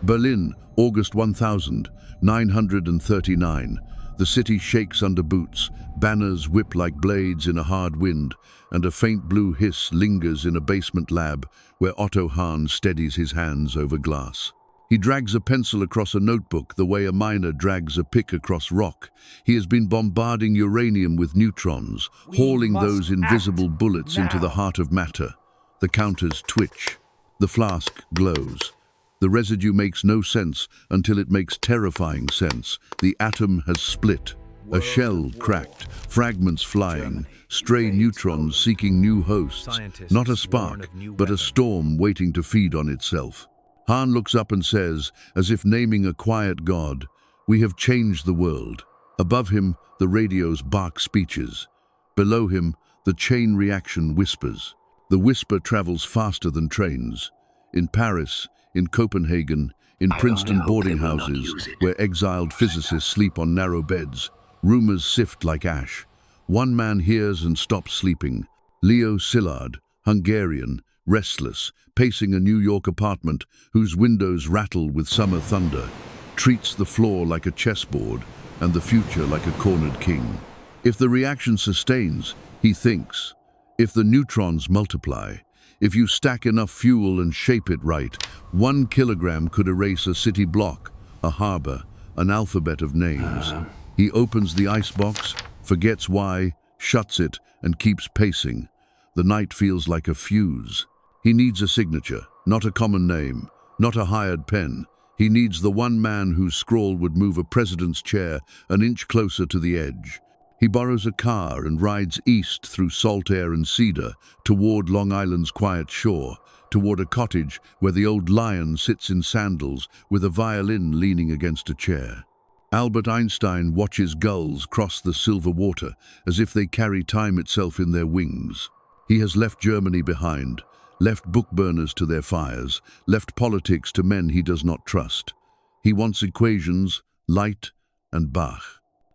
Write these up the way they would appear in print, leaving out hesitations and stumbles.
Berlin, August 1939. The city shakes under boots, banners whip like blades in a hard wind, and a faint blue hiss lingers in a basement lab where Otto Hahn steadies his hands over glass. He drags a pencil across a notebook the way a miner drags a pick across rock. He has been bombarding uranium with neutrons, hauling those invisible bullets into the heart of matter. The counters twitch. The flask glows. The residue makes no sense until it makes terrifying sense. The atom has split. A shell cracked, fragments flying, stray neutrons seeking new hosts. Not a spark, but a storm waiting to feed on itself. Hahn looks up and says, as if naming a quiet god, "We have changed the world." Above him, the radios bark speeches. Below him, the chain reaction whispers. The whisper travels faster than trains. In Paris, in Copenhagen, in Princeton boarding houses, where exiled physicists sleep on narrow beds, rumors sift like ash. One man hears and stops sleeping. Leo Szilard, Hungarian, restless, pacing a New York apartment whose windows rattle with summer thunder, treats the floor like a chessboard and the future like a cornered king. If the reaction sustains, he thinks. If the neutrons multiply, if you stack enough fuel and shape it right, 1 kilogram could erase a city block, a harbor, an alphabet of names. He opens the icebox, forgets why, shuts it, and keeps pacing. The night feels like a fuse. He needs a signature, not a common name, not a hired pen. He needs the one man whose scrawl would move a president's chair an inch closer to the edge. He borrows a car and rides east through salt air and cedar, toward Long Island's quiet shore, toward a cottage where the old lion sits in sandals with a violin leaning against a chair. Albert Einstein watches gulls cross the silver water as if they carry time itself in their wings. He has left Germany behind, left book burners to their fires, left politics to men he does not trust. He wants equations, light, and Bach.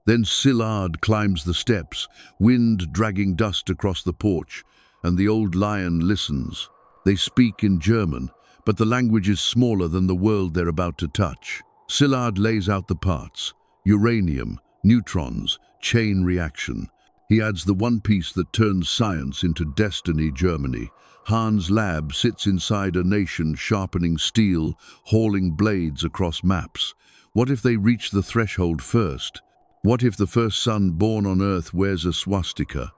Then Szilard climbs the steps, wind dragging dust across the porch, and the old lion listens. They speak in German, but the language is smaller than the world they're about to touch. Szilard lays out the parts: uranium, neutrons, chain reaction. He adds the one piece that turns science into destiny: Germany. Hahn's lab sits inside a nation sharpening steel, hauling blades across maps. What if they reach the threshold first? What if the first son born on Earth wears a swastika?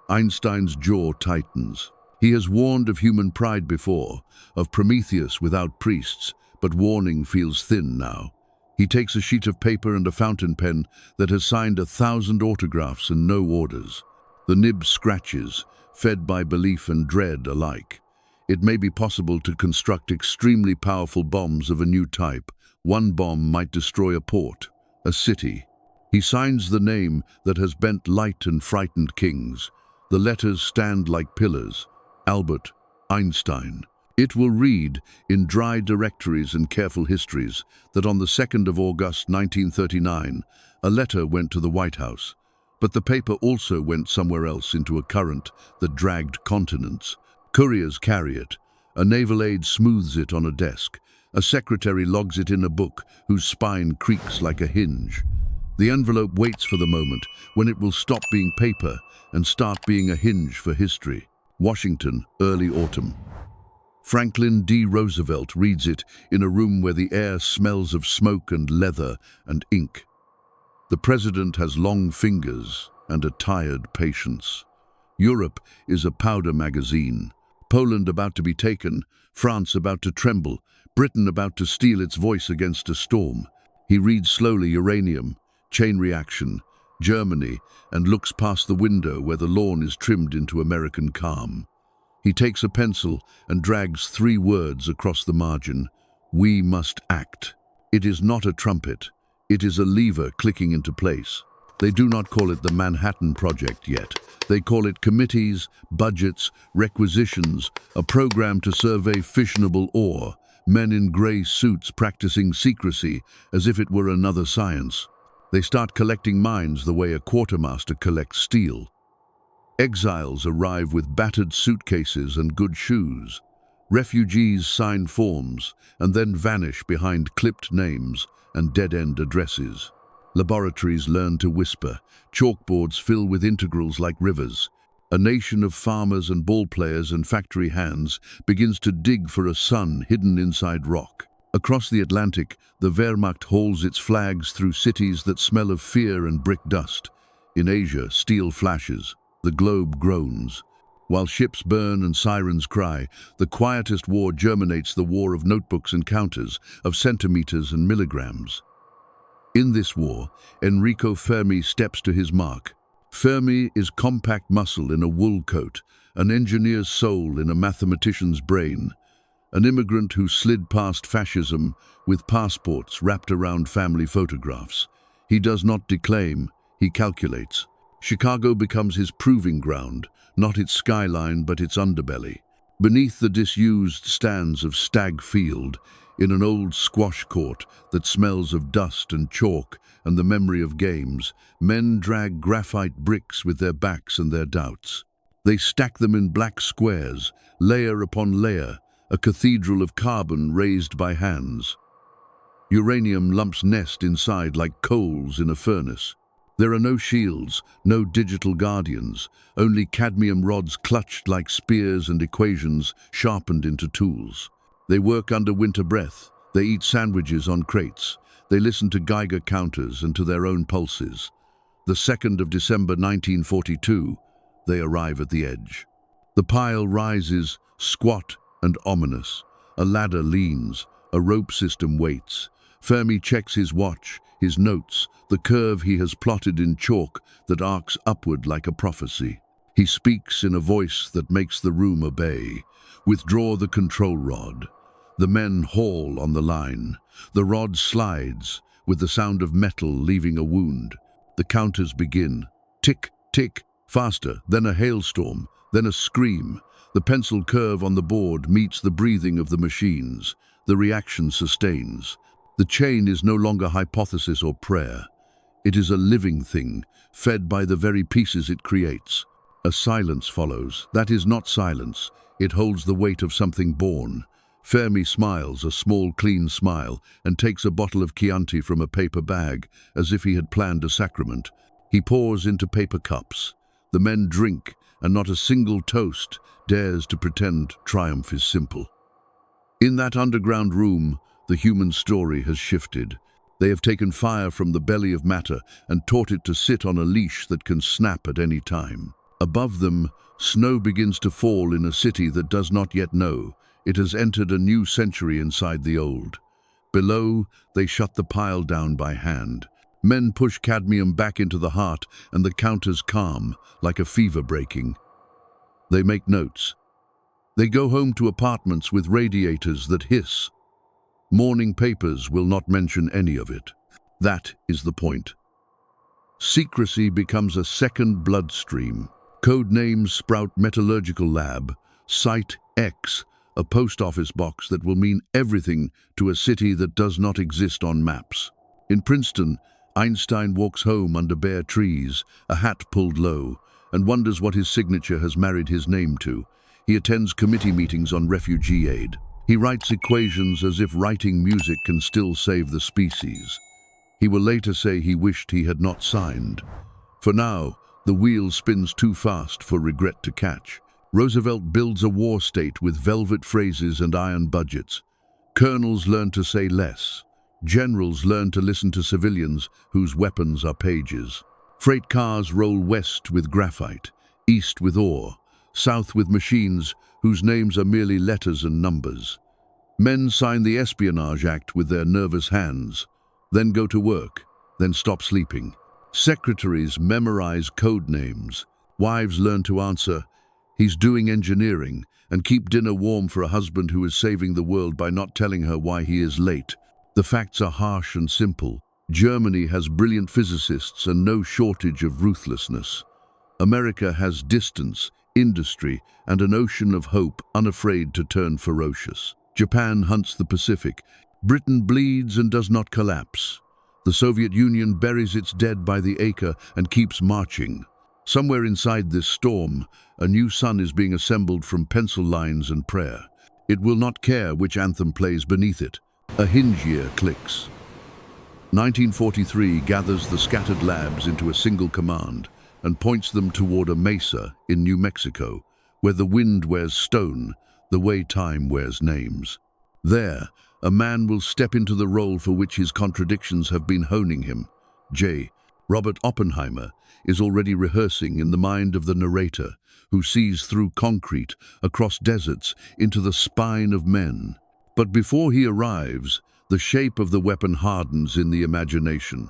Einstein's jaw tightens. He has warned of human pride before, of Prometheus without priests, but warning feels thin now. He takes a sheet of paper and a fountain pen that has signed 1,000 autographs and no orders. The nib scratches, fed by belief and dread alike. It may be possible to construct extremely powerful bombs of a new type. One bomb might destroy a port, a city. He signs the name that has bent light and frightened kings. The letters stand like pillars. Albert Einstein. It will read, in dry directories and careful histories, that on the 2nd of August 1939, a letter went to the White House. But the paper also went somewhere else into a current that dragged continents. Couriers carry it. A naval aide smooths it on a desk. A secretary logs it in a book whose spine creaks like a hinge. The envelope waits for the moment when it will stop being paper and start being a hinge for history. Washington, early autumn. Franklin D. Roosevelt reads it in a room where the air smells of smoke and leather and ink. The president has long fingers and a tired patience. Europe is a powder magazine. Poland about to be taken, France about to tremble, Britain about to steel its voice against a storm. He reads slowly uranium, chain reaction, Germany, and looks past the window where the lawn is trimmed into American calm. He takes a pencil and drags 3 words across the margin. We must act. It is not a trumpet. It is a lever clicking into place. They do not call it the Manhattan Project yet. They call it committees, budgets, requisitions, a program to survey fissionable ore, men in grey suits practicing secrecy as if it were another science. They start collecting mines the way a quartermaster collects steel. Exiles arrive with battered suitcases and good shoes. Refugees sign forms and then vanish behind clipped names and dead-end addresses. Laboratories learn to whisper. Chalkboards fill with integrals like rivers. A nation of farmers and ball players and factory hands begins to dig for a sun hidden inside rock. Across the Atlantic, the Wehrmacht hauls its flags through cities that smell of fear and brick dust. In Asia, steel flashes. The globe groans. While ships burn and sirens cry, the quietest war germinates the war of notebooks and counters, of centimeters and milligrams. In this war, Enrico Fermi steps to his mark. Fermi is compact muscle in a wool coat, an engineer's soul in a mathematician's brain, an immigrant who slid past fascism with passports wrapped around family photographs. He does not declaim, he calculates. Chicago becomes his proving ground, not its skyline but its underbelly. Beneath the disused stands of Stag Field, in an old squash court that smells of dust and chalk and the memory of games, men drag graphite bricks with their backs and their doubts. They stack them in black squares, layer upon layer, a cathedral of carbon raised by hands. Uranium lumps nest inside like coals in a furnace. There are no shields, no digital guardians, only cadmium rods clutched like spears and equations sharpened into tools. They work under winter breath. They eat sandwiches on crates. They listen to Geiger counters and to their own pulses. The 2nd of December 1942, they arrive at the edge. The pile rises, squat and ominous. A ladder leans. A rope system waits. Fermi checks his watch, his notes, the curve he has plotted in chalk that arcs upward like a prophecy. He speaks in a voice that makes the room obey. Withdraw the control rod. The men haul on the line. The rod slides, with the sound of metal leaving a wound. The counters begin. Tick, tick, faster, then a hailstorm, then a scream. The pencil curve on the board meets the breathing of the machines. The reaction sustains. The chain is no longer hypothesis or prayer. It is a living thing, fed by the very pieces it creates. A silence follows. That is not silence. It holds the weight of something born. Fermi smiles, a small, clean smile, and takes a bottle of Chianti from a paper bag, as if he had planned a sacrament. He pours into paper cups. The men drink, and not a single toast dares to pretend triumph is simple. In that underground room, the human story has shifted. They have taken fire from the belly of matter and taught it to sit on a leash that can snap at any time. Above them, snow begins to fall in a city that does not yet know. It has entered a new century inside the old. Below, they shut the pile down by hand. Men push cadmium back into the heart, and the counters calm, like a fever breaking. They make notes. They go home to apartments with radiators that hiss. Morning papers will not mention any of it. That is the point. Secrecy becomes a second bloodstream. Code names sprout metallurgical lab, Site X, a post office box that will mean everything to a city that does not exist on maps. In Princeton, Einstein walks home under bare trees, a hat pulled low, and wonders what his signature has married his name to. He attends committee meetings on refugee aid. He writes equations as if writing music can still save the species. He will later say he wished he had not signed. For now, the wheel spins too fast for regret to catch. Roosevelt builds a war state with velvet phrases and iron budgets. Colonels learn to say less. Generals learn to listen to civilians whose weapons are pages. Freight cars roll west with graphite, east with ore, south with machines whose names are merely letters and numbers. Men sign the Espionage Act with their nervous hands, then go to work, then stop sleeping. Secretaries memorize code names. Wives learn to answer, "He's doing engineering," and keep dinner warm for a husband who is saving the world by not telling her why he is late. The facts are harsh and simple. Germany has brilliant physicists and no shortage of ruthlessness. America has distance, industry, and an ocean of hope unafraid to turn ferocious. Japan hunts the Pacific. Britain bleeds and does not collapse. The Soviet Union buries its dead by the acre and keeps marching. Somewhere inside this storm, a new sun is being assembled from pencil lines and prayer. It will not care which anthem plays beneath it. A hinge year clicks. 1943 gathers the scattered labs into a single command and points them toward a mesa in New Mexico, where the wind wears stone, the way time wears names. There, a man will step into the role for which his contradictions have been honing him. Robert Oppenheimer is already rehearsing in the mind of the narrator, who sees through concrete, across deserts, into the spine of men. But before he arrives, the shape of the weapon hardens in the imagination.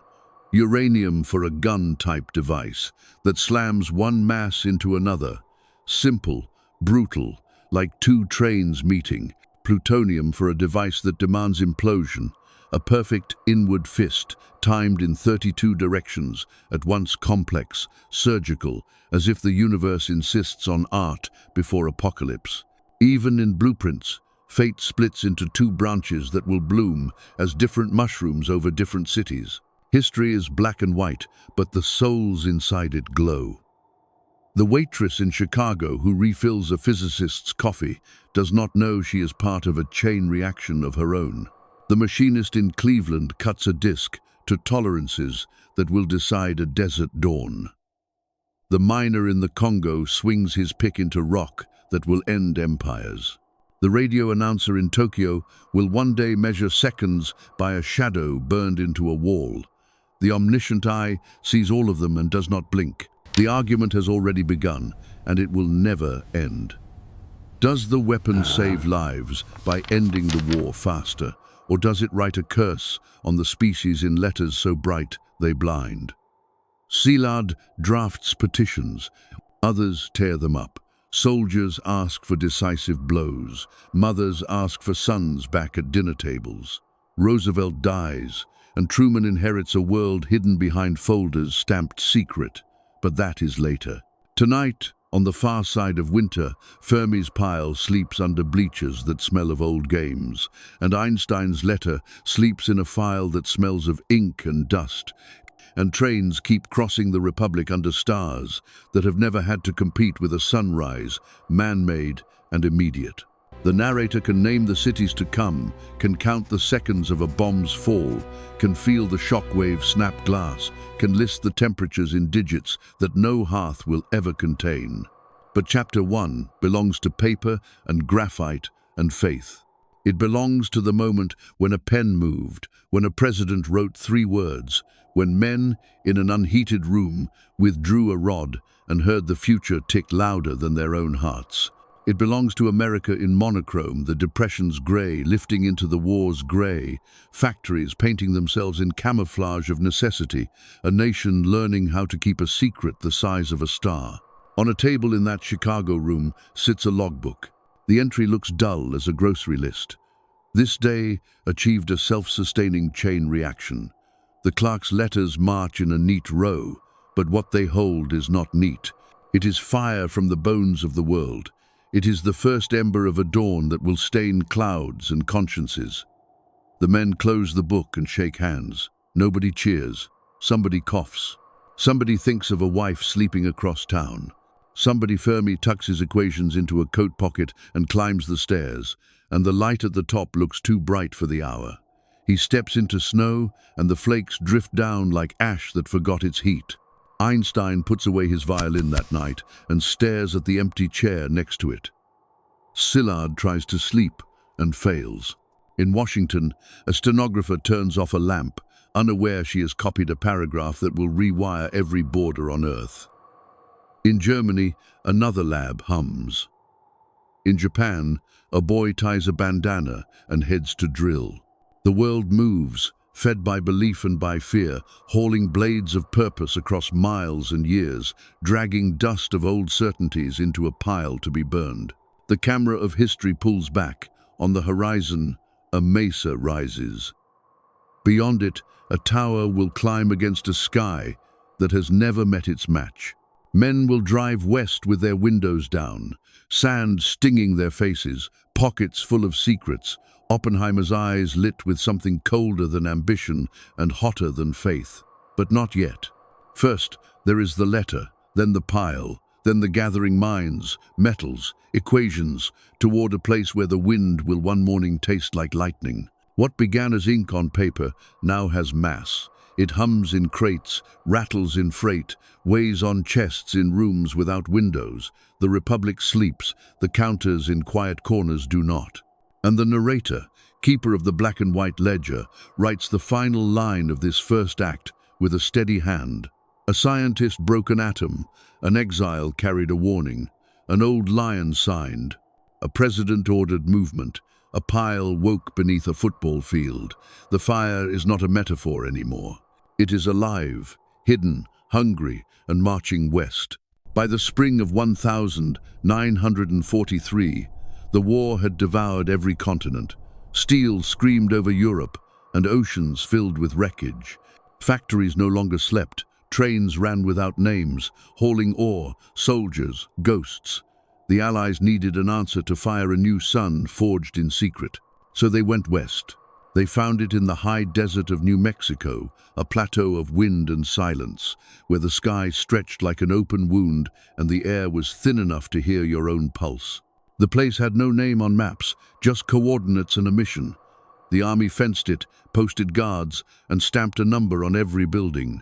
Uranium for a gun-type device that slams one mass into another. Simple, brutal, like two trains meeting. Plutonium for a device that demands implosion. A perfect inward fist, timed in 32 directions, at once complex, surgical, as if the universe insists on art before apocalypse. Even in blueprints, fate splits into two branches that will bloom as different mushrooms over different cities. History is black and white, but the souls inside it glow. The waitress in Chicago who refills a physicist's coffee does not know she is part of a chain reaction of her own. The machinist in Cleveland cuts a disc to tolerances that will decide a desert dawn. The miner in the Congo swings his pick into rock that will end empires. The radio announcer in Tokyo will one day measure seconds by a shadow burned into a wall. The omniscient eye sees all of them and does not blink. The argument has already begun, and it will never end. Does the weapon save lives by ending the war faster, or does it write a curse on the species in letters so bright they blind? Szilard drafts petitions, others tear them up. Soldiers ask for decisive blows. Mothers ask for sons back at dinner tables. Roosevelt dies, and Truman inherits a world hidden behind folders stamped secret. But that is later. Tonight, on the far side of winter, Fermi's pile sleeps under bleachers that smell of old games, and Einstein's letter sleeps in a file that smells of ink and dust. And trains keep crossing the Republic under stars that have never had to compete with a sunrise, man-made and immediate. The narrator can name the cities to come, can count the seconds of a bomb's fall, can feel the shockwave snap glass, can list the temperatures in digits that no hearth will ever contain. But Chapter 1 belongs to paper and graphite and faith. It belongs to the moment when a pen moved, when a president wrote 3 words, when men, in an unheated room, withdrew a rod and heard the future tick louder than their own hearts. It belongs to America in monochrome, the Depression's grey lifting into the war's grey, factories painting themselves in camouflage of necessity, a nation learning how to keep a secret the size of a star. On a table in that Chicago room sits a logbook. The entry looks dull as a grocery list. This day achieved a self-sustaining chain reaction. The clerk's letters march in a neat row, but what they hold is not neat. It is fire from the bones of the world. It is the first ember of a dawn that will stain clouds and consciences. The men close the book and shake hands. Nobody cheers. Somebody coughs. Somebody thinks of a wife sleeping across town. Somebody Fermi tucks his equations into a coat pocket and climbs the stairs, and the light at the top looks too bright for the hour. He steps into snow, and the flakes drift down like ash that forgot its heat. Einstein puts away his violin that night and stares at the empty chair next to it. Szilard tries to sleep and fails. In Washington, a stenographer turns off a lamp, unaware she has copied a paragraph that will rewire every border on Earth. In Germany, another lab hums. In Japan, a boy ties a bandana and heads to drill. The world moves, fed by belief and by fear, hauling blades of purpose across miles and years, dragging dust of old certainties into a pile to be burned. The camera of history pulls back. On the horizon, a mesa rises. Beyond it, a tower will climb against a sky that has never met its match. Men will drive west with their windows down, sand stinging their faces, pockets full of secrets, Oppenheimer's eyes lit with something colder than ambition and hotter than faith. But not yet. First, there is the letter, then the pile, then the gathering mines, metals, equations, toward a place where the wind will one morning taste like lightning. What began as ink on paper now has mass. It hums in crates, rattles in freight, weighs on chests in rooms without windows. The Republic sleeps, the counters in quiet corners do not. And the narrator, keeper of the black and white ledger, writes the final line of this first act with a steady hand. A scientist broke an atom, an exile carried a warning, an old lion signed, a president ordered movement, a pile woke beneath a football field. The fire is not a metaphor anymore. It is alive, hidden, hungry, and marching west. By the spring of 1943, the war had devoured every continent. Steel screamed over Europe, and oceans filled with wreckage. Factories no longer slept. Trains ran without names, hauling ore, soldiers, ghosts. The Allies needed an answer to fire a new sun forged in secret. So they went west. They found it in the high desert of New Mexico, a plateau of wind and silence, where the sky stretched like an open wound and the air was thin enough to hear your own pulse. The place had no name on maps, just coordinates and a mission. The army fenced it, posted guards, and stamped a number on every building.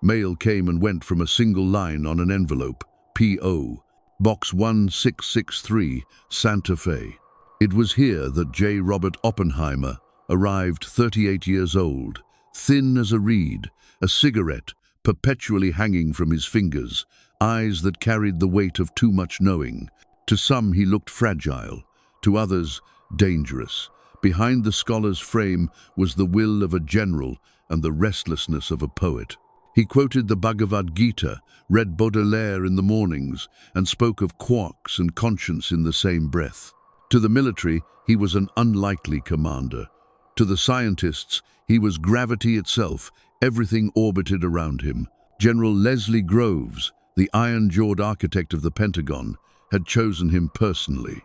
Mail came and went from a single line on an envelope, P.O., Box 1663, Santa Fe. It was here that J. Robert Oppenheimer arrived, 38 years old, thin as a reed, a cigarette perpetually hanging from his fingers, eyes that carried the weight of too much knowing. To some he looked fragile, to others dangerous. Behind the scholar's frame was the will of a general and the restlessness of a poet. He quoted the Bhagavad Gita, read Baudelaire in the mornings, and spoke of quarks and conscience in the same breath. To the military, he was an unlikely commander. To the scientists, he was gravity itself. Everything orbited around him. General Leslie Groves, the iron-jawed architect of the Pentagon, had chosen him personally.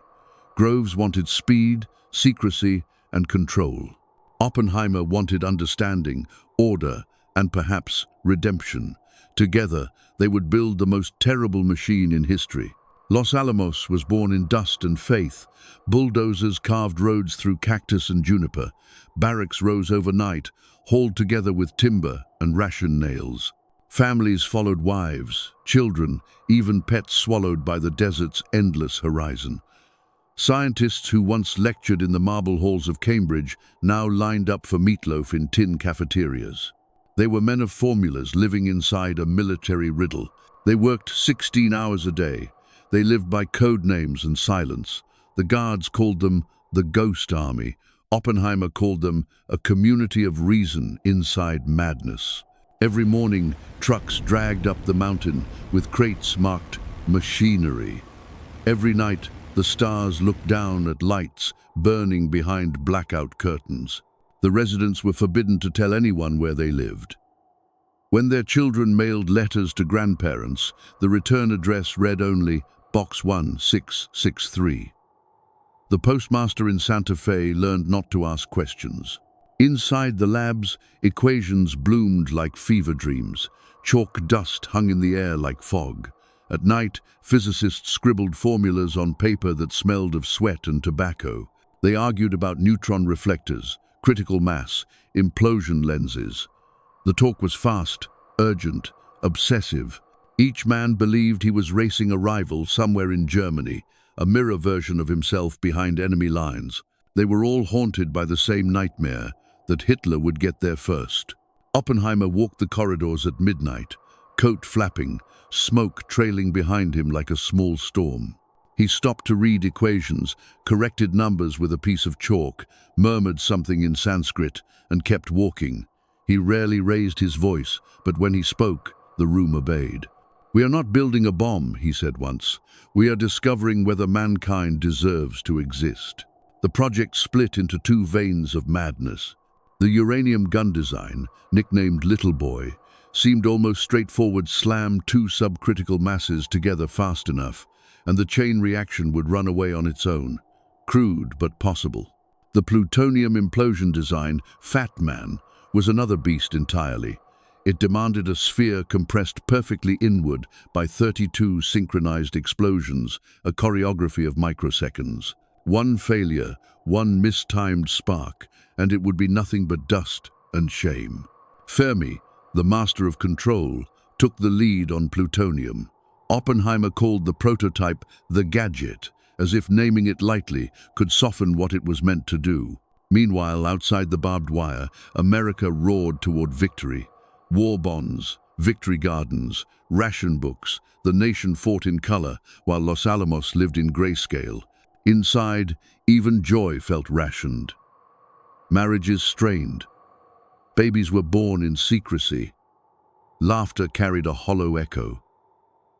Groves wanted speed, secrecy, and control. Oppenheimer wanted understanding, order, and perhaps redemption. Together, they would build the most terrible machine in history. Los Alamos was born in dust and faith. Bulldozers carved roads through cactus and juniper. Barracks rose overnight, hauled together with timber and ration nails. Families followed wives, children, even pets swallowed by the desert's endless horizon. Scientists who once lectured in the marble halls of Cambridge now lined up for meatloaf in tin cafeterias. They were men of formulas living inside a military riddle. They worked 16 hours a day. They lived by code names and silence. The guards called them the Ghost Army. Oppenheimer called them a community of reason inside madness. Every morning, trucks dragged up the mountain with crates marked machinery. Every night, the stars looked down at lights burning behind blackout curtains. The residents were forbidden to tell anyone where they lived. When their children mailed letters to grandparents, the return address read only Box 1663. The postmaster in Santa Fe learned not to ask questions. Inside the labs, equations bloomed like fever dreams. Chalk dust hung in the air like fog. At night, physicists scribbled formulas on paper that smelled of sweat and tobacco. They argued about neutron reflectors, critical mass, implosion lenses. The talk was fast, urgent, obsessive. Each man believed he was racing a rival somewhere in Germany, a mirror version of himself behind enemy lines. They were all haunted by the same nightmare, that Hitler would get there first. Oppenheimer walked the corridors at midnight, coat flapping, smoke trailing behind him like a small storm. He stopped to read equations, corrected numbers with a piece of chalk, murmured something in Sanskrit, and kept walking. He rarely raised his voice, but when he spoke, the room obeyed. "We are not building a bomb," he said once. "We are discovering whether mankind deserves to exist." The project split into two veins of madness. The uranium gun design, nicknamed Little Boy, seemed almost straightforward: slam two subcritical masses together fast enough, and the chain reaction would run away on its own. Crude but possible. The plutonium implosion design, Fat Man, was another beast entirely. It demanded a sphere compressed perfectly inward by 32 synchronized explosions, a choreography of microseconds. One failure, one mistimed spark, and it would be nothing but dust and shame. Fermi, the master of control, took the lead on plutonium. Oppenheimer called the prototype the gadget, as if naming it lightly could soften what it was meant to do. Meanwhile, outside the barbed wire, America roared toward victory. War bonds, victory gardens, ration books, the nation fought in color while Los Alamos lived in grayscale. Inside, even joy felt rationed. Marriages strained. Babies were born in secrecy. Laughter carried a hollow echo.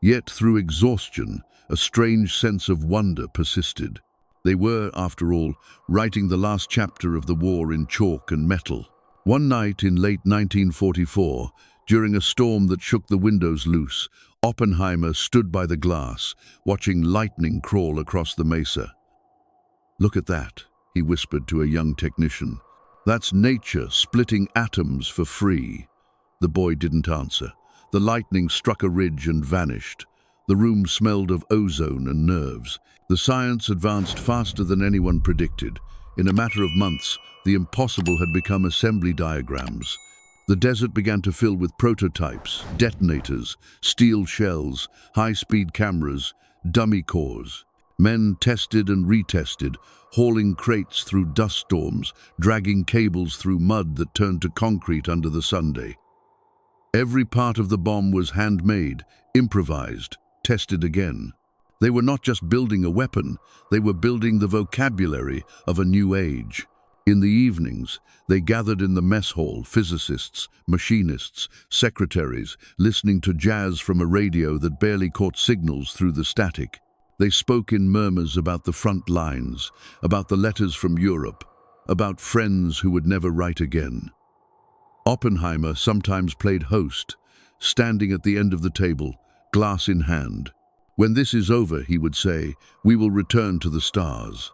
Yet through exhaustion, a strange sense of wonder persisted. They were, after all, writing the last chapter of the war in chalk and metal. One night in late 1944, during a storm that shook the windows loose, Oppenheimer stood by the glass, watching lightning crawl across the mesa. "Look at that," he whispered to a young technician. "That's nature splitting atoms for free." The boy didn't answer. The lightning struck a ridge and vanished. The room smelled of ozone and nerves. The science advanced faster than anyone predicted. In a matter of months, the impossible had become assembly diagrams. The desert began to fill with prototypes, detonators, steel shells, high-speed cameras, dummy cores. Men tested and retested, hauling crates through dust storms, dragging cables through mud that turned to concrete under the Sunday. Every part of the bomb was handmade, improvised, tested again. They were not just building a weapon, they were building the vocabulary of a new age. In the evenings, they gathered in the mess hall, physicists, machinists, secretaries, listening to jazz from a radio that barely caught signals through the static. They spoke in murmurs about the front lines, about the letters from Europe, about friends who would never write again. Oppenheimer sometimes played host, standing at the end of the table, glass in hand. "When this is over," he would say, "we will return to the stars."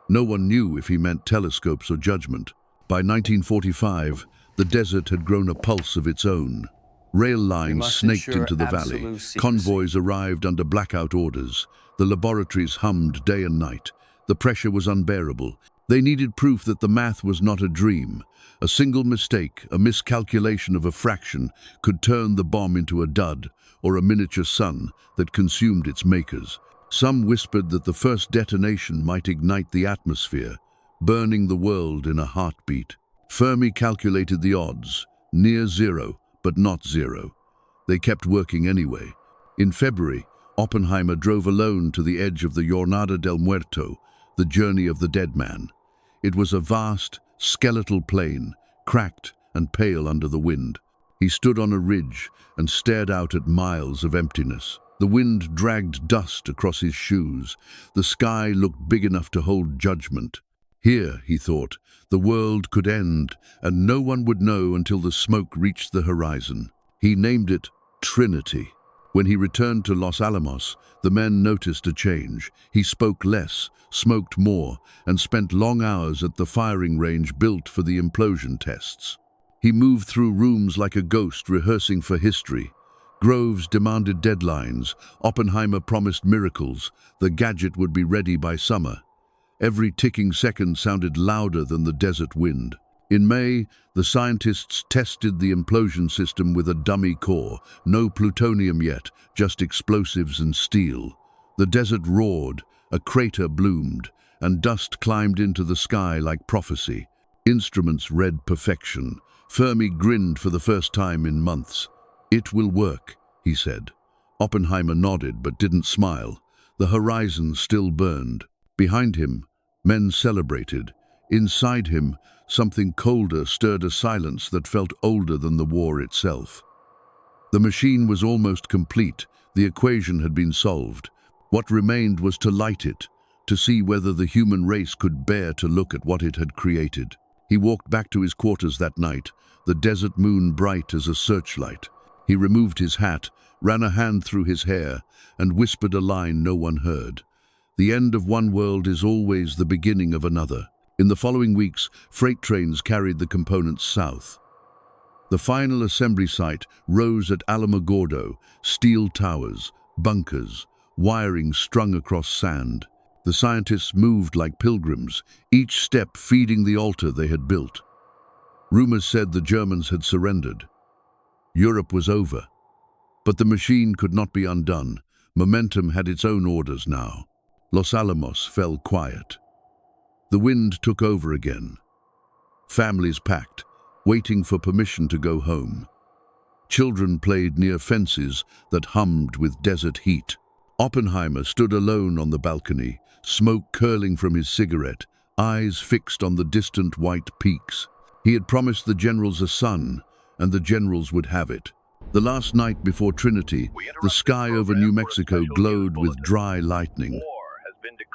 No one knew if he meant telescopes or judgment. By 1945, the desert had grown a pulse of its own. Rail lines snaked into the valley. Convoys arrived under blackout orders. The laboratories hummed day and night. The pressure was unbearable. They needed proof that the math was not a dream. A single mistake, a miscalculation of a fraction, could turn the bomb into a dud, or a miniature sun that consumed its makers. Some whispered that the first detonation might ignite the atmosphere, burning the world in a heartbeat. Fermi calculated the odds, near zero, but not zero. They kept working anyway. In February, Oppenheimer drove alone to the edge of the Jornada del Muerto, the journey of the dead man. It was a vast, skeletal plain, cracked and pale under the wind. He stood on a ridge and stared out at miles of emptiness. The wind dragged dust across his shoes. The sky looked big enough to hold judgment. Here, he thought, the world could end, and no one would know until the smoke reached the horizon. He named it Trinity. When he returned to Los Alamos, the men noticed a change. He spoke less, smoked more, and spent long hours at the firing range built for the implosion tests. He moved through rooms like a ghost, rehearsing for history. Groves demanded deadlines. Oppenheimer promised miracles. The gadget would be ready by summer. Every ticking second sounded louder than the desert wind. In May, the scientists tested the implosion system with a dummy core. No plutonium yet, just explosives and steel. The desert roared, a crater bloomed, and dust climbed into the sky like prophecy. Instruments read perfection. Fermi grinned for the first time in months. "It will work," he said. Oppenheimer nodded but didn't smile. The horizon still burned. Behind him, men celebrated. Inside him, something colder stirred a silence that felt older than the war itself. The machine was almost complete. The equation had been solved. What remained was to light it, to see whether the human race could bear to look at what it had created. He walked back to his quarters that night, the desert moon bright as a searchlight. He removed his hat, ran a hand through his hair, and whispered a line no one heard. "The end of one world is always the beginning of another." In the following weeks, freight trains carried the components south. The final assembly site rose at Alamogordo, steel towers, bunkers, wiring strung across sand. The scientists moved like pilgrims, each step feeding the altar they had built. Rumors said the Germans had surrendered. Europe was over. But the machine could not be undone. Momentum had its own orders now. Los Alamos fell quiet. The wind took over again. Families packed, waiting for permission to go home. Children played near fences that hummed with desert heat. Oppenheimer stood alone on the balcony, smoke curling from his cigarette, eyes fixed on the distant white peaks. He had promised the generals a son, and the generals would have it. The last night before Trinity, the sky over New Mexico glowed with dry lightning.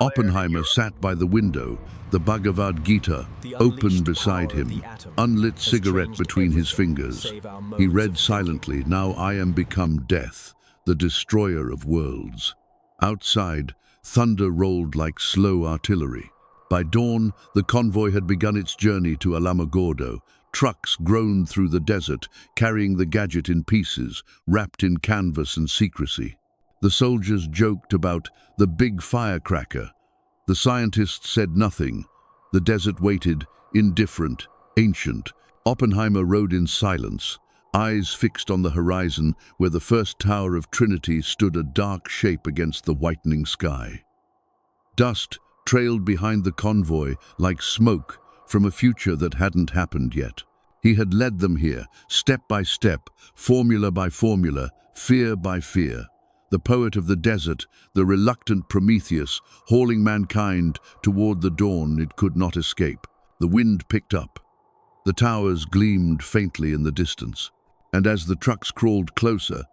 Oppenheimer sat by the window, the Bhagavad Gita open beside him, unlit cigarette between his fingers. He read silently, "Now I am become death, the destroyer of worlds." Outside, thunder rolled like slow artillery. By dawn, the convoy had begun its journey to Alamogordo. Trucks groaned through the desert, carrying the gadget in pieces, wrapped in canvas and secrecy. The soldiers joked about the big firecracker. The scientists said nothing. The desert waited, indifferent, ancient. Oppenheimer rode in silence, eyes fixed on the horizon where the first tower of Trinity stood a dark shape against the whitening sky. Dust trailed behind the convoy like smoke from a future that hadn't happened yet. He had led them here, step by step, formula by formula, fear by fear. The poet of the desert, the reluctant Prometheus, hauling mankind toward the dawn it could not escape. The wind picked up. The towers gleamed faintly in the distance. And as the trucks crawled closer,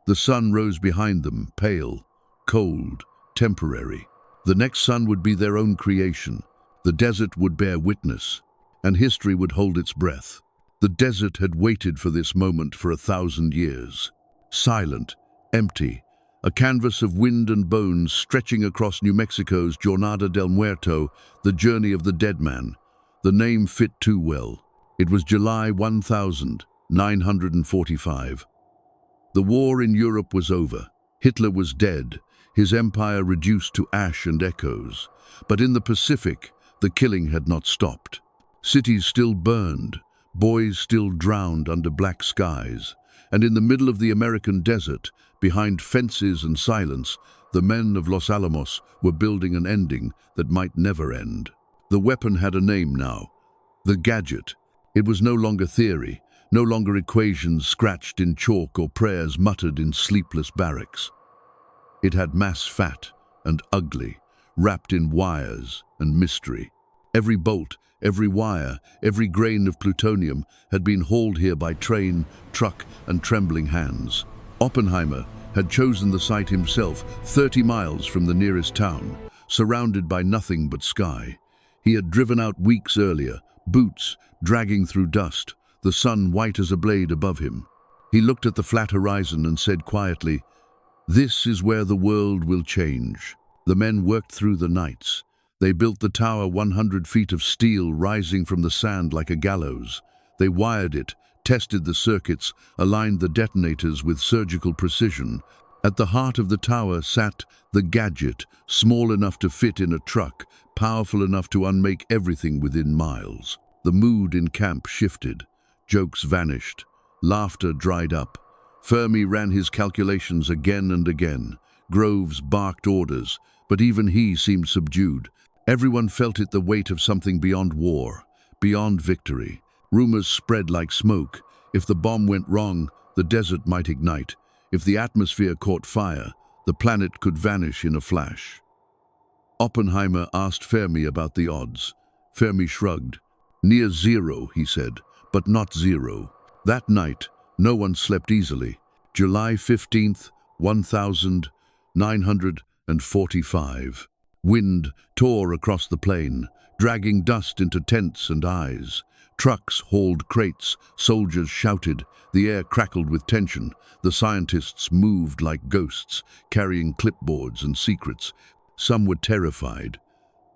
the sun rose behind them, pale, cold, temporary. The next sun would be their own creation. The desert would bear witness, and history would hold its breath. The desert had waited for this moment for 1,000 years. Silent, empty, a canvas of wind and bones stretching across New Mexico's Jornada del Muerto, the journey of the dead man. The name fit too well. It was July 1945. The war in Europe was over. Hitler was dead, his empire reduced to ash and echoes. But in the Pacific, the killing had not stopped. Cities still burned, boys still drowned under black skies. And in the middle of the American desert, behind fences and silence, the men of Los Alamos were building an ending that might never end. The weapon had a name now, the gadget. It was no longer theory, no longer equations scratched in chalk or prayers muttered in sleepless barracks. It had mass fat and ugly, wrapped in wires and mystery. Every bolt, every wire, every grain of plutonium had been hauled here by train, truck, and trembling hands. Oppenheimer had chosen the site himself, 30 miles from the nearest town, surrounded by nothing but sky. He had driven out weeks earlier, boots dragging through dust, the sun white as a blade above him. He looked at the flat horizon and said quietly, "This is where the world will change." The men worked through the nights. They built the tower 100 feet of steel rising from the sand like a gallows. They wired it, tested the circuits, aligned the detonators with surgical precision. At the heart of the tower sat the gadget, small enough to fit in a truck, powerful enough to unmake everything within miles. The mood in camp shifted. Jokes vanished. Laughter dried up. Fermi ran his calculations again and again. Groves barked orders, but even he seemed subdued. Everyone felt it, the weight of something beyond war, beyond victory. Rumors spread like smoke. If the bomb went wrong, the desert might ignite. If the atmosphere caught fire, the planet could vanish in a flash. Oppenheimer asked Fermi about the odds. Fermi shrugged. "Near zero," he said, "but not zero." That night, no one slept easily. July 15th, 1945. Wind tore across the plain, dragging dust into tents and eyes. Trucks hauled crates, soldiers shouted, the air crackled with tension. The scientists moved like ghosts, carrying clipboards and secrets. Some were terrified.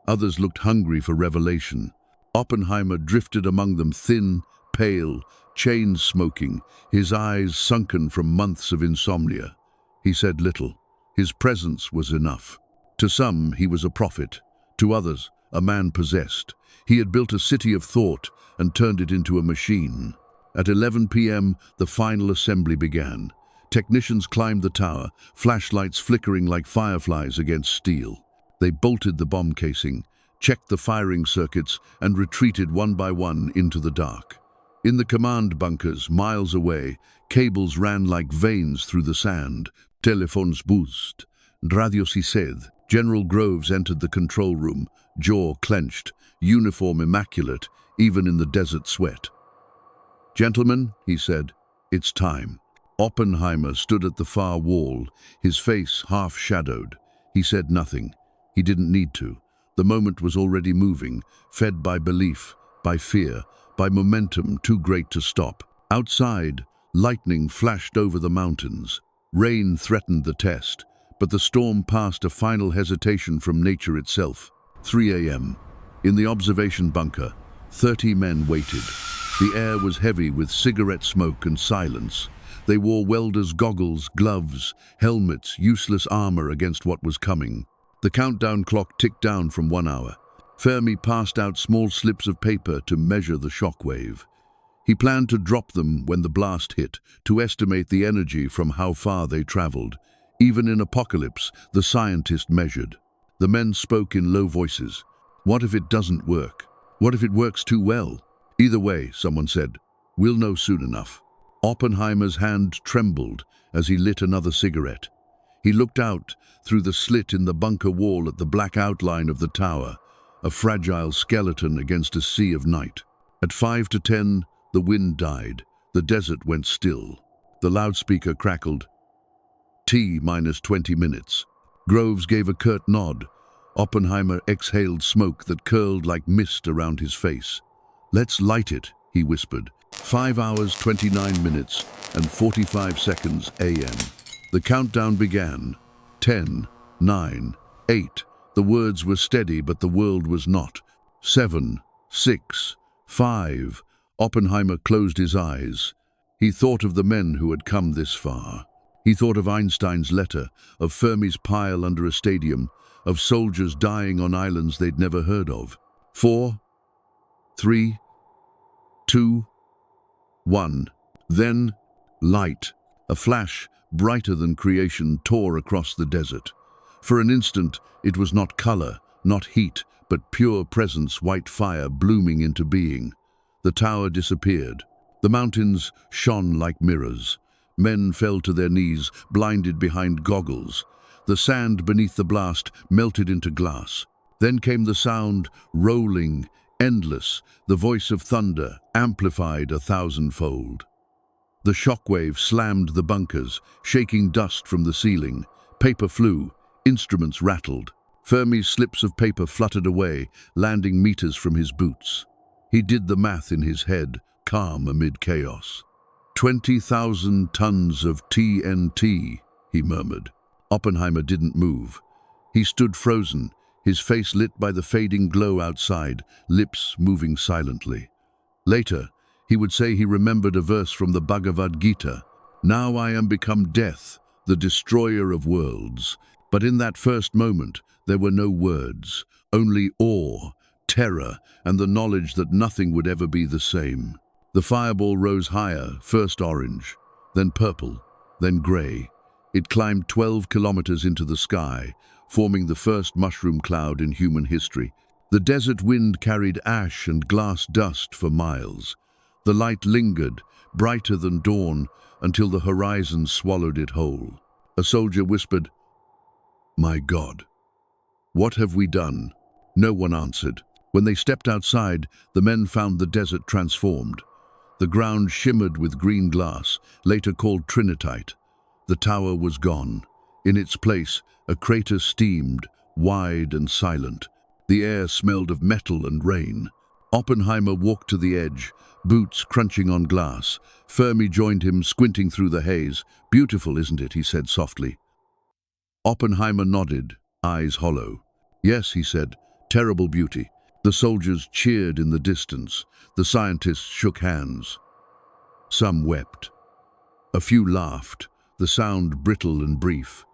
Others looked hungry for revelation. Oppenheimer drifted among them, thin, pale, chain smoking, his eyes sunken from months of insomnia. He said little. His presence was enough. To some, he was a prophet. To others, a man possessed. He had built a city of thought and turned it into a machine. At 11 p.m., the final assembly began. Technicians climbed the tower, flashlights flickering like fireflies against steel. They bolted the bomb casing, checked the firing circuits, and retreated one by one into the dark. In the command bunkers, miles away, cables ran like veins through the sand. Telephones buzzed. Radios hissed. General Groves entered the control room, jaw clenched, uniform immaculate, even in the desert sweat. "Gentlemen," he said, "it's time." Oppenheimer stood at the far wall, his face half-shadowed. He said nothing. He didn't need to. The moment was already moving, fed by belief, by fear, by momentum too great to stop. Outside, lightning flashed over the mountains. Rain threatened the test, but the storm passed a final hesitation from nature itself. 3 a.m. In the observation bunker, 30 men waited. The air was heavy with cigarette smoke and silence. They wore welders' goggles, gloves, helmets, useless armor against what was coming. The countdown clock ticked down from 1 hour. Fermi passed out small slips of paper to measure the shockwave. He planned to drop them when the blast hit, to estimate the energy from how far they traveled. Even in apocalypse, the scientist measured. The men spoke in low voices. What if it doesn't work? What if it works too well? Either way, someone said, we'll know soon enough. Oppenheimer's hand trembled as he lit another cigarette. He looked out through the slit in the bunker wall at the black outline of the tower, a fragile skeleton against a sea of night. At 5 to 10, the wind died. The desert went still. The loudspeaker crackled. T minus 20 minutes. Groves gave a curt nod. Oppenheimer exhaled smoke that curled like mist around his face. Let's light it, he whispered. 5 hours, 29 minutes, and 45 seconds a.m. The countdown began. 10, 9, 8. The words were steady, but the world was not. 7, 6, 5. Oppenheimer closed his eyes. He thought of the men who had come this far. He thought of Einstein's letter, of Fermi's pile under a stadium, of soldiers dying on islands they'd never heard of. 4, 3, 2, 1. Then, light. A flash, brighter than creation, tore across the desert. For an instant, it was not color, not heat, but pure presence, white fire blooming into being. The tower disappeared. The mountains shone like mirrors. Men fell to their knees, blinded behind goggles. The sand beneath the blast melted into glass. Then came the sound, rolling, endless, the voice of thunder, amplified 1,000-fold. The shockwave slammed the bunkers, shaking dust from the ceiling. Paper flew, instruments rattled. Fermi's slips of paper fluttered away, landing meters from his boots. He did the math in his head, calm amid chaos. 20,000 tons of TNT, he murmured. Oppenheimer didn't move. He stood frozen, his face lit by the fading glow outside, lips moving silently. Later, he would say he remembered a verse from the Bhagavad Gita. Now I am become death, the destroyer of worlds. But in that first moment, there were no words, only awe, terror, and the knowledge that nothing would ever be the same. The fireball rose higher, first orange, then purple, then gray. It climbed 12 kilometers into the sky, forming the first mushroom cloud in human history. The desert wind carried ash and glass dust for miles. The light lingered, brighter than dawn, until the horizon swallowed it whole. A soldier whispered, "My God, what have we done?" No one answered. When they stepped outside, the men found the desert transformed. The ground shimmered with green glass, later called Trinitite. The tower was gone. In its place, a crater steamed, wide and silent. The air smelled of metal and rain. Oppenheimer walked to the edge, boots crunching on glass. Fermi joined him, squinting through the haze. "Beautiful, isn't it?" he said softly. Oppenheimer nodded, eyes hollow. "Yes," he said, "terrible beauty." The soldiers cheered in the distance. The scientists shook hands. Some wept. A few laughed, the sound brittle and brief.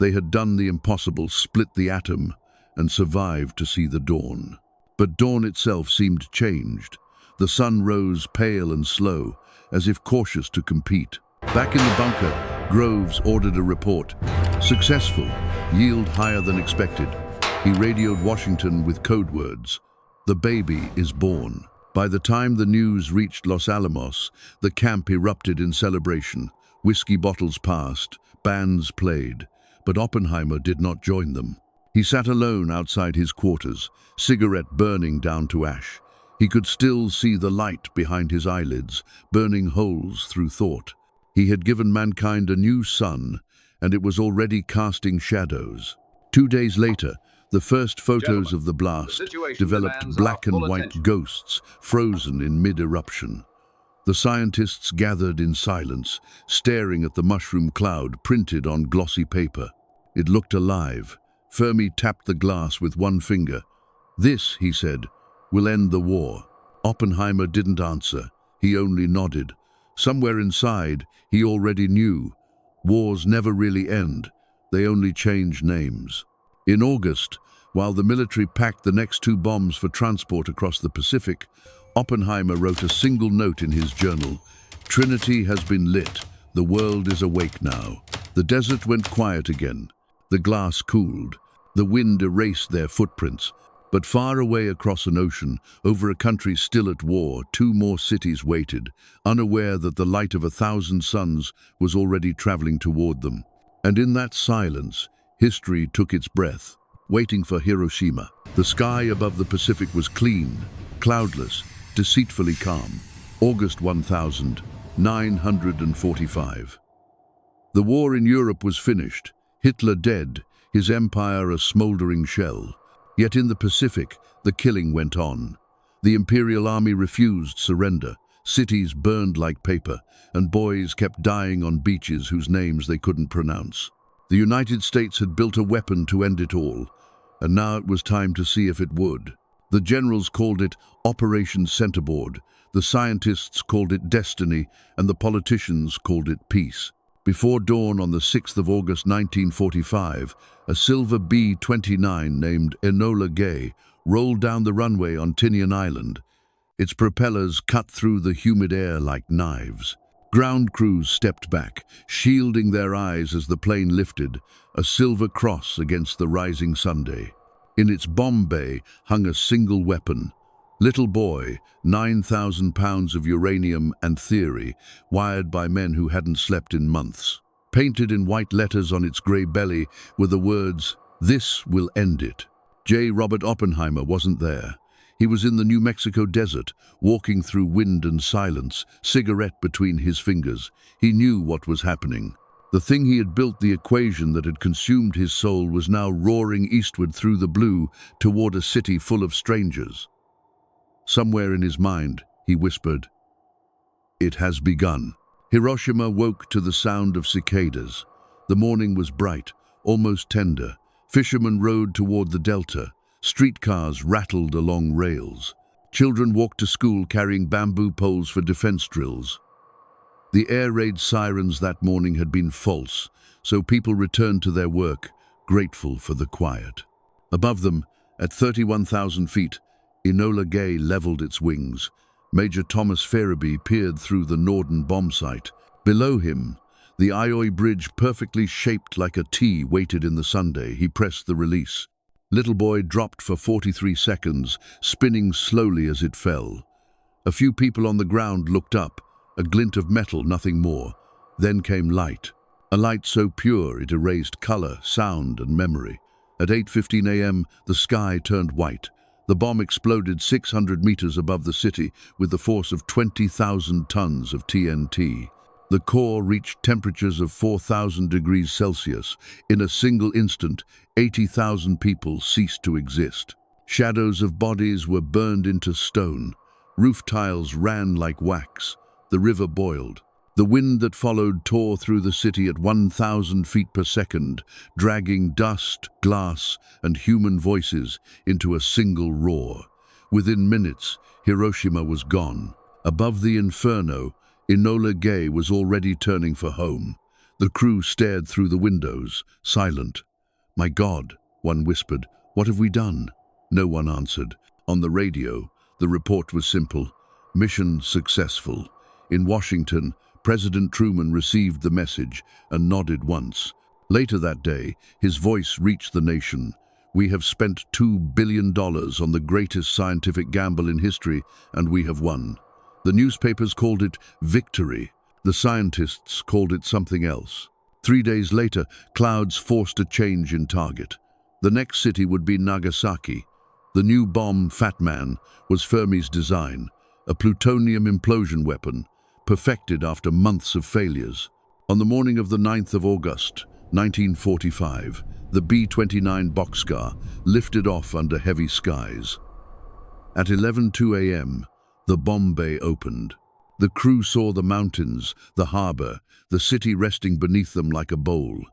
They had done the impossible, split the atom, and survived to see the dawn. But dawn itself seemed changed. The sun rose pale and slow, as if cautious to compete. Back in the bunker, Groves ordered a report. Successful, yield higher than expected. He radioed Washington with code words. The baby is born. By the time the news reached Los Alamos, the camp erupted in celebration. Whiskey bottles passed, bands played, but Oppenheimer did not join them. He sat alone outside his quarters, cigarette burning down to ash. He could still see the light behind his eyelids, burning holes through thought. He had given mankind a new sun, and it was already casting shadows. 2 days later, the first photos of the blast developed black and white ghosts, frozen in mid-eruption. The scientists gathered in silence, staring at the mushroom cloud printed on glossy paper. It looked alive. Fermi tapped the glass with one finger. "This," he said, "will end the war." Oppenheimer didn't answer. He only nodded. Somewhere inside, he already knew. Wars never really end. They only change names. In August, while the military packed the next 2 bombs for transport across the Pacific, Oppenheimer wrote a single note in his journal. "Trinity has been lit. The world is awake now." The desert went quiet again. The glass cooled. The wind erased their footprints. But far away across an ocean, over a country still at war, 2 more cities waited, unaware that the light of 1,000 suns was already traveling toward them. And in that silence, history took its breath, waiting for Hiroshima. The sky above the Pacific was clean, cloudless, deceitfully calm. August 1945. The war in Europe was finished, Hitler dead, his empire a smoldering shell. Yet in the Pacific, the killing went on. The Imperial Army refused surrender, cities burned like paper, and boys kept dying on beaches whose names they couldn't pronounce. The United States had built a weapon to end it all, and now it was time to see if it would. The generals called it Operation Centerboard, the scientists called it Destiny, and the politicians called it Peace. Before dawn on the 6th of August 1945, a silver B-29 named Enola Gay rolled down the runway on Tinian Island. Its propellers cut through the humid air like knives. Ground crews stepped back, shielding their eyes as the plane lifted, a silver cross against the rising Sunday. In its bomb bay hung a single weapon. Little boy, 9,000 pounds of uranium and theory, wired by men who hadn't slept in months. Painted in white letters on its grey belly were the words, "This will end it." J. Robert Oppenheimer wasn't there. He was in the New Mexico desert, walking through wind and silence, cigarette between his fingers. He knew what was happening. The thing he had built, the equation that had consumed his soul, was now roaring eastward through the blue toward a city full of strangers. Somewhere in his mind, he whispered, "It has begun." Hiroshima woke to the sound of cicadas. The morning was bright, almost tender. Fishermen rowed toward the delta. Streetcars rattled along rails. Children walked to school carrying bamboo poles for defense drills. The air raid sirens that morning had been false, so people returned to their work, grateful for the quiet. Above them, at 31,000 feet, Enola Gay leveled its wings. Major Thomas Farabee peered through the Norden bomb site. Below him, the Ioi bridge, perfectly shaped like a T, waited in the Sunday. He pressed the release. Little boy dropped for 43 seconds, spinning slowly as it fell. A few people on the ground looked up, a glint of metal, nothing more. Then came light. A light so pure it erased color, sound, and memory. At 8:15 a.m., the sky turned white. The bomb exploded 600 meters above the city with the force of 20,000 tons of TNT. The core reached temperatures of 4,000 degrees Celsius. In a single instant, 80,000 people ceased to exist. Shadows of bodies were burned into stone. Roof tiles ran like wax. The river boiled. The wind that followed tore through the city at 1,000 feet per second, dragging dust, glass, and human voices into a single roar. Within minutes, Hiroshima was gone. Above the inferno, Enola Gay was already turning for home. The crew stared through the windows, silent. "My God," one whispered, "what have we done?" No one answered. On the radio, the report was simple: mission successful. In Washington, President Truman received the message and nodded once. Later that day, his voice reached the nation. "We have spent $2 billion on the greatest scientific gamble in history, and we have won." The newspapers called it victory. The scientists called it something else. 3 days later, clouds forced a change in target. The next city would be Nagasaki. The new bomb, Fat Man, was Fermi's design, a plutonium implosion weapon, perfected after months of failures. On the morning of the 9th of August, 1945, the B-29 boxcar lifted off under heavy skies. At 11:02 a.m., the bomb bay opened. The crew saw the mountains, the harbor, the city resting beneath them like a bowl.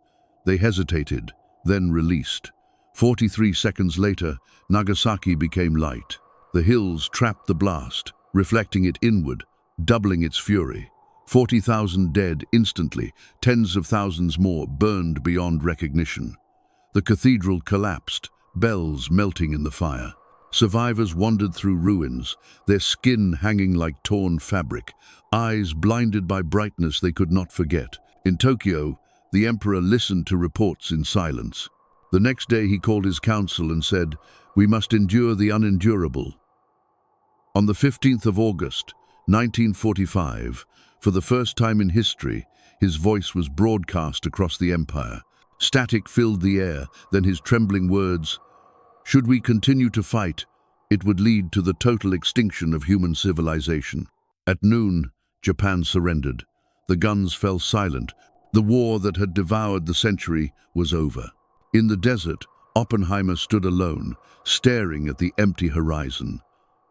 They hesitated, then released. 43 seconds later, Nagasaki became light. The hills trapped the blast, reflecting it inward, doubling its fury. 40,000 dead instantly, tens of thousands more burned beyond recognition. The cathedral collapsed, bells melting in the fire. Survivors wandered through ruins, their skin hanging like torn fabric, eyes blinded by brightness they could not forget. In Tokyo, the emperor listened to reports in silence. The next day he called his council and said, "We must endure the unendurable." On the 15th of August, 1945, for the first time in history, his voice was broadcast across the empire. Static filled the air, then his trembling words: "Should we continue to fight, it would lead to the total extinction of human civilization." At noon, Japan surrendered. The guns fell silent. The war that had devoured the century was over. In the desert, Oppenheimer stood alone, staring at the empty horizon.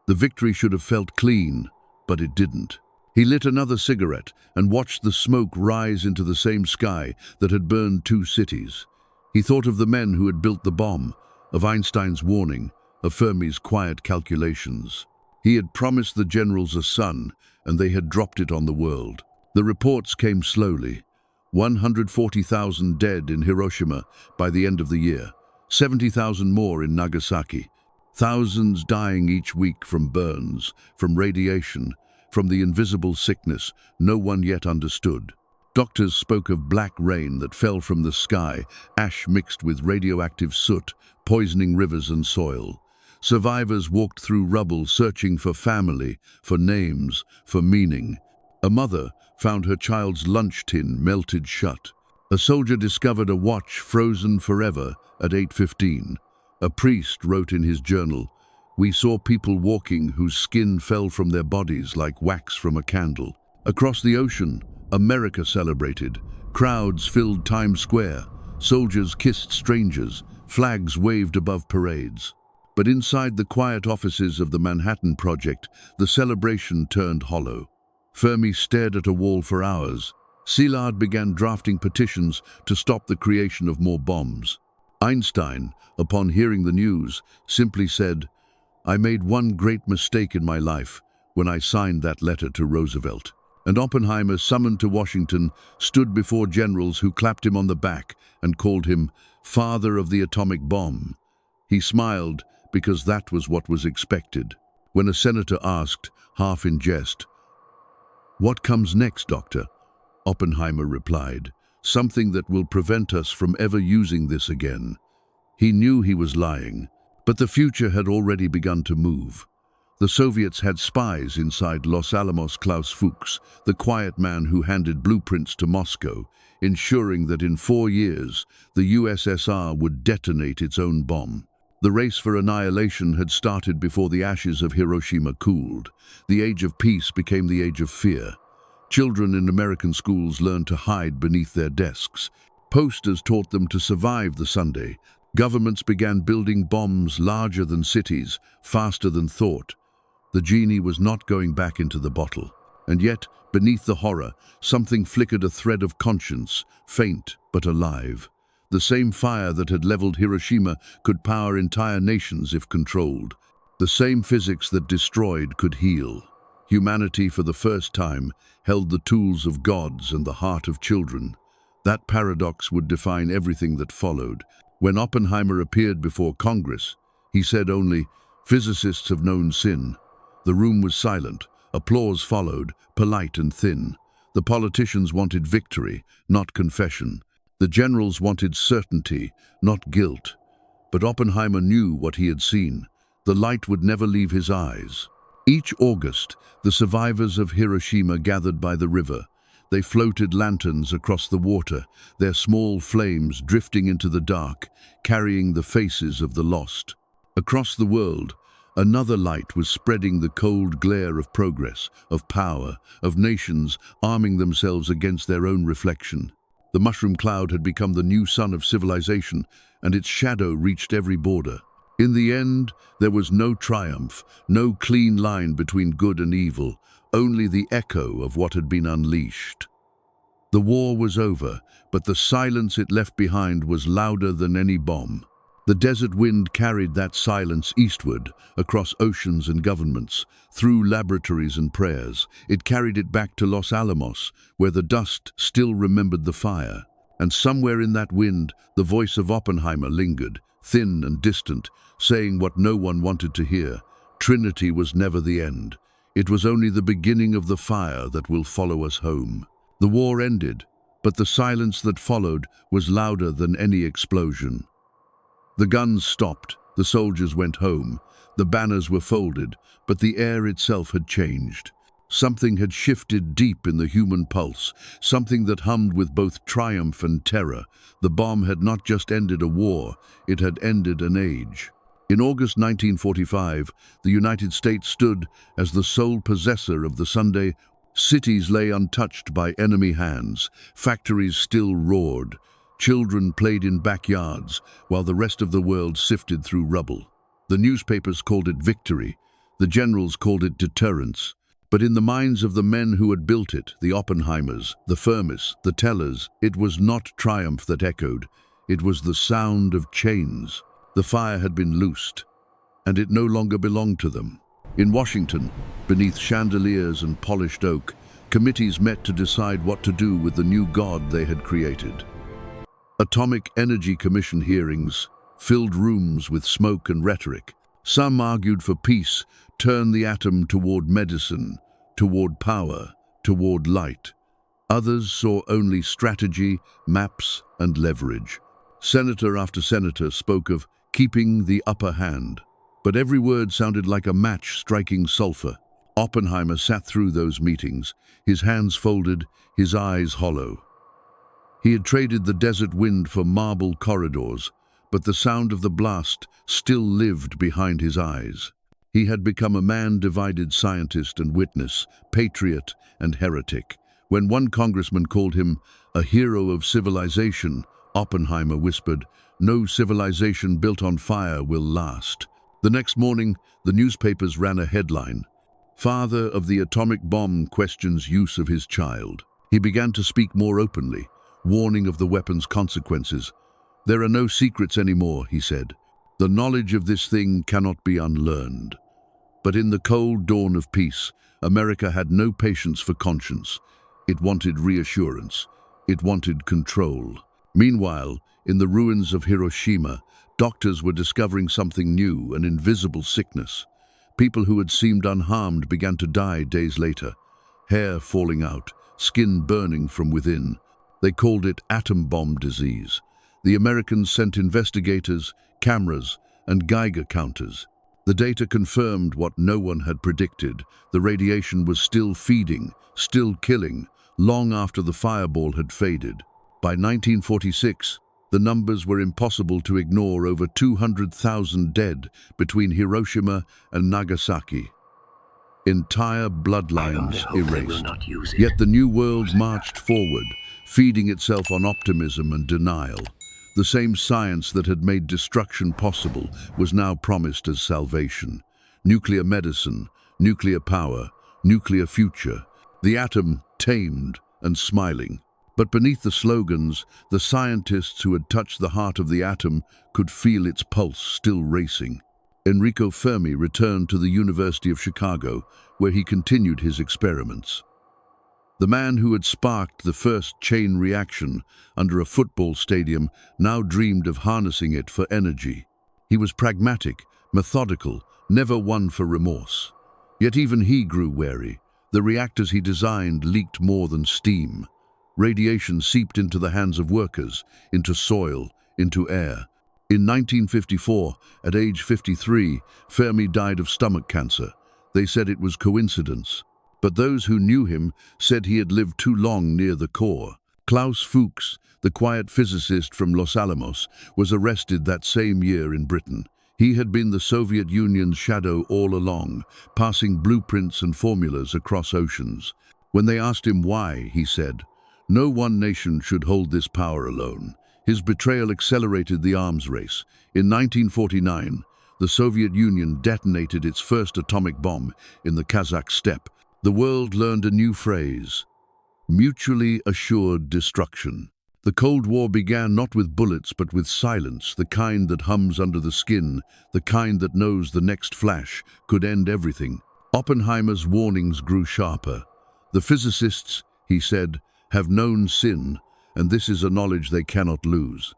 The victory should have felt clean, but it didn't. He lit another cigarette and watched the smoke rise into the same sky that had burned 2 cities. He thought of the men who had built the bomb, of Einstein's warning, of Fermi's quiet calculations. He had promised the generals a sun, and they had dropped it on the world. The reports came slowly. 140,000 dead in Hiroshima by the end of the year, 70,000 more in Nagasaki. Thousands dying each week from burns, from radiation, from the invisible sickness no one yet understood. Doctors spoke of black rain that fell from the sky, ash mixed with radioactive soot, poisoning rivers and soil. Survivors walked through rubble searching for family, for names, for meaning. A mother found her child's lunch tin melted shut. A soldier discovered a watch frozen forever at 8:15. A priest wrote in his journal, "We saw people walking whose skin fell from their bodies like wax from a candle." Across the ocean, America celebrated. Crowds filled Times Square. Soldiers kissed strangers. Flags waved above parades. But inside the quiet offices of the Manhattan Project, the celebration turned hollow. Fermi stared at a wall for hours. Szilard began drafting petitions to stop the creation of more bombs. Einstein, upon hearing the news, simply said, "I made one great mistake in my life when I signed that letter to Roosevelt." And Oppenheimer, summoned to Washington, stood before generals who clapped him on the back and called him father of the atomic bomb. He smiled because that was what was expected. When a senator asked, half in jest, "What comes next, Doctor?" Oppenheimer replied, "Something that will prevent us from ever using this again." He knew he was lying, but the future had already begun to move. The Soviets had spies inside Los Alamos. Klaus Fuchs, the quiet man who handed blueprints to Moscow, ensuring that in 4 years the USSR would detonate its own bomb. The race for annihilation had started before the ashes of Hiroshima cooled. The age of peace became the age of fear. Children in American schools learned to hide beneath their desks. Posters taught them to survive the Sunday. Governments began building bombs larger than cities, faster than thought. The genie was not going back into the bottle. And yet, beneath the horror, something flickered, a thread of conscience, faint but alive. The same fire that had leveled Hiroshima could power entire nations if controlled. The same physics that destroyed could heal. Humanity, for the first time, held the tools of gods and the heart of children. That paradox would define everything that followed. When Oppenheimer appeared before Congress, he said only, "Physicists have known sin." The room was silent. Applause followed, polite and thin. The politicians wanted victory, not confession. The generals wanted certainty, not guilt. But Oppenheimer knew what he had seen. The light would never leave his eyes. Each August, the survivors of Hiroshima gathered by the river. They floated lanterns across the water, their small flames drifting into the dark, carrying the faces of the lost. Across the world, another light was spreading, the cold glare of progress, of power, of nations arming themselves against their own reflection. The mushroom cloud had become the new sun of civilization, and its shadow reached every border. In the end, there was no triumph, no clean line between good and evil, only the echo of what had been unleashed. The war was over, but the silence it left behind was louder than any bomb. The desert wind carried that silence eastward, across oceans and governments, through laboratories and prayers. It carried it back to Los Alamos, where the dust still remembered the fire. And somewhere in that wind, the voice of Oppenheimer lingered, thin and distant, saying what no one wanted to hear. Trinity was never the end. It was only the beginning of the fire that will follow us home. The war ended, but the silence that followed was louder than any explosion. The guns stopped, the soldiers went home, the banners were folded, but the air itself had changed. Something had shifted deep in the human pulse, something that hummed with both triumph and terror. The bomb had not just ended a war, it had ended an age. In August 1945, the United States stood as the sole possessor of the Sunday. Cities lay untouched by enemy hands, factories still roared, children played in backyards, while the rest of the world sifted through rubble. The newspapers called it victory, the generals called it deterrence. But in the minds of the men who had built it, the Oppenheimers, the Fermis, the Tellers, it was not triumph that echoed, it was the sound of chains. The fire had been loosed, and it no longer belonged to them. In Washington, beneath chandeliers and polished oak, committees met to decide what to do with the new god they had created. Atomic Energy Commission hearings filled rooms with smoke and rhetoric. Some argued for peace, turn the atom toward medicine, toward power, toward light. Others saw only strategy, maps, and leverage. Senator after senator spoke of keeping the upper hand. But every word sounded like a match striking sulfur. Oppenheimer sat through those meetings, his hands folded, his eyes hollow. He had traded the desert wind for marble corridors, but the sound of the blast still lived behind his eyes. He had become a man-divided scientist and witness, patriot and heretic. When one congressman called him a hero of civilization, Oppenheimer whispered, "No civilization built on fire will last." The next morning, the newspapers ran a headline, "Father of the atomic bomb questions use of his child." He began to speak more openly, warning of the weapon's consequences. "There are no secrets anymore," he said. "The knowledge of this thing cannot be unlearned." But in the cold dawn of peace, America had no patience for conscience. It wanted reassurance. It wanted control. Meanwhile, in the ruins of Hiroshima, doctors were discovering something new, an invisible sickness. People who had seemed unharmed began to die days later, hair falling out, skin burning from within. They called it atom bomb disease. The Americans sent investigators, cameras, and Geiger counters. The data confirmed what no one had predicted. The radiation was still feeding, still killing, long after the fireball had faded. By 1946, the numbers were impossible to ignore: over 200,000 dead between Hiroshima and Nagasaki. Entire bloodlines erased. Yet the new world marched forward, feeding itself on optimism and denial. The same science that had made destruction possible was now promised as salvation. Nuclear medicine, nuclear power, nuclear future. The atom tamed and smiling. But beneath the slogans, the scientists who had touched the heart of the atom could feel its pulse still racing. Enrico Fermi returned to the University of Chicago, where he continued his experiments. The man who had sparked the first chain reaction under a football stadium now dreamed of harnessing it for energy. He was pragmatic, methodical, never one for remorse. Yet even he grew wary. The reactors he designed leaked more than steam. Radiation seeped into the hands of workers, into soil, into air. In 1954, at age 53, Fermi died of stomach cancer. They said it was coincidence. But those who knew him said he had lived too long near the core. Klaus Fuchs, the quiet physicist from Los Alamos, was arrested that same year in Britain. He had been the Soviet Union's shadow all along, passing blueprints and formulas across oceans. When they asked him why, he said, "No one nation should hold this power alone." His betrayal accelerated the arms race. In 1949, the Soviet Union detonated its first atomic bomb in the Kazakh steppe. The world learned a new phrase: mutually assured destruction. The Cold War began not with bullets but with silence, the kind that hums under the skin, the kind that knows the next flash could end everything. Oppenheimer's warnings grew sharper. The physicists, he said, have known sin, and this is a knowledge they cannot lose.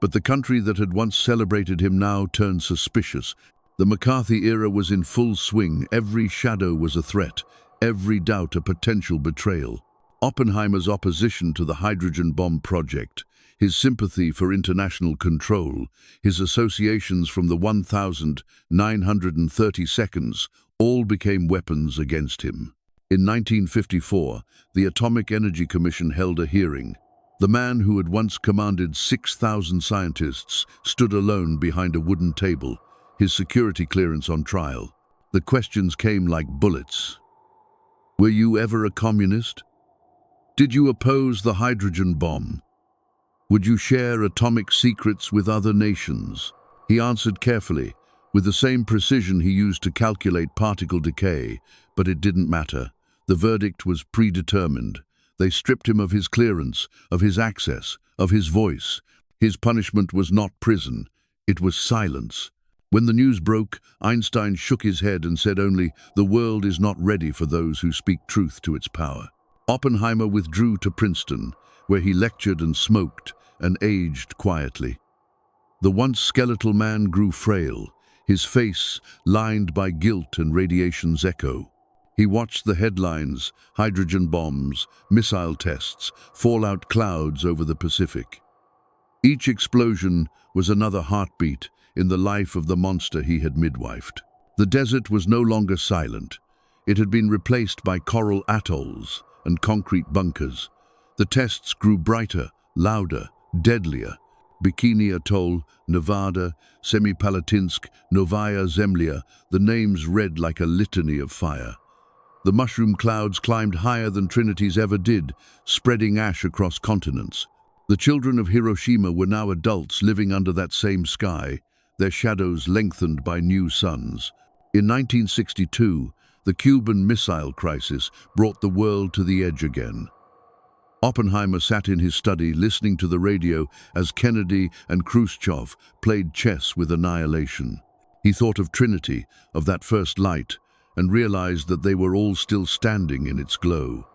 But the country that had once celebrated him now turned suspicious. The McCarthy era was in full swing. Every shadow was a threat, every doubt a potential betrayal. Oppenheimer's opposition to the hydrogen bomb project, his sympathy for international control, his associations from the 1930 seconds, all became weapons against him. In 1954, the Atomic Energy Commission held a hearing. The man who had once commanded 6,000 scientists stood alone behind a wooden table, his security clearance on trial. The questions came like bullets. Were you ever a communist? Did you oppose the hydrogen bomb? Would you share atomic secrets with other nations? He answered carefully, with the same precision he used to calculate particle decay, but it didn't matter. The verdict was predetermined. They stripped him of his clearance, of his access, of his voice. His punishment was not prison, it was silence. When the news broke, Einstein shook his head and said only, "The world is not ready for those who speak truth to its power." Oppenheimer withdrew to Princeton, where he lectured and smoked and aged quietly. The once skeletal man grew frail, his face lined by guilt and radiation's echo. He watched the headlines: hydrogen bombs, missile tests, fallout clouds over the Pacific. Each explosion was another heartbeat in the life of the monster he had midwifed. The desert was no longer silent. It had been replaced by coral atolls and concrete bunkers. The tests grew brighter, louder, deadlier. Bikini Atoll, Nevada, Semipalatinsk, Novaya Zemlya, the names read like a litany of fire. The mushroom clouds climbed higher than Trinity's ever did, spreading ash across continents. The children of Hiroshima were now adults living under that same sky, their shadows lengthened by new suns. In 1962, the Cuban Missile Crisis brought the world to the edge again. Oppenheimer sat in his study listening to the radio as Kennedy and Khrushchev played chess with annihilation. He thought of Trinity, of that first light, and realized that they were all still standing in its glow.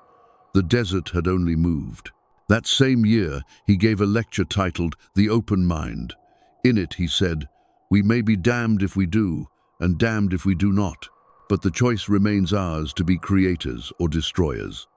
The desert had only moved. That same year, he gave a lecture titled "The Open Mind." In it, he said, "We may be damned if we do, and damned if we do not, but the choice remains ours to be creators or destroyers."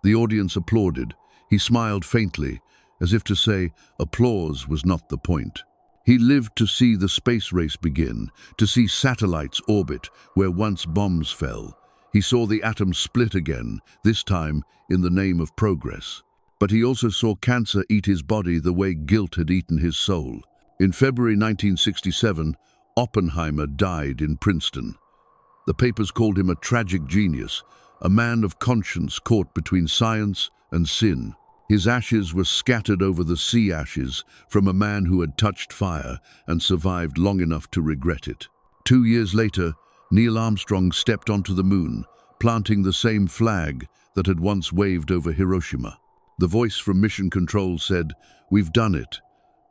The audience applauded. He smiled faintly, as if to say, applause was not the point. He lived to see the space race begin, to see satellites orbit where once bombs fell. He saw the atom split again, this time in the name of progress. But he also saw cancer eat his body the way guilt had eaten his soul. In February 1967, Oppenheimer died in Princeton. The papers called him a tragic genius, a man of conscience caught between science and sin. His ashes were scattered over the sea ashes from a man who had touched fire and survived long enough to regret it. 2 years later, Neil Armstrong stepped onto the moon, planting the same flag that had once waved over Hiroshima. The voice from Mission Control said, "We've done it."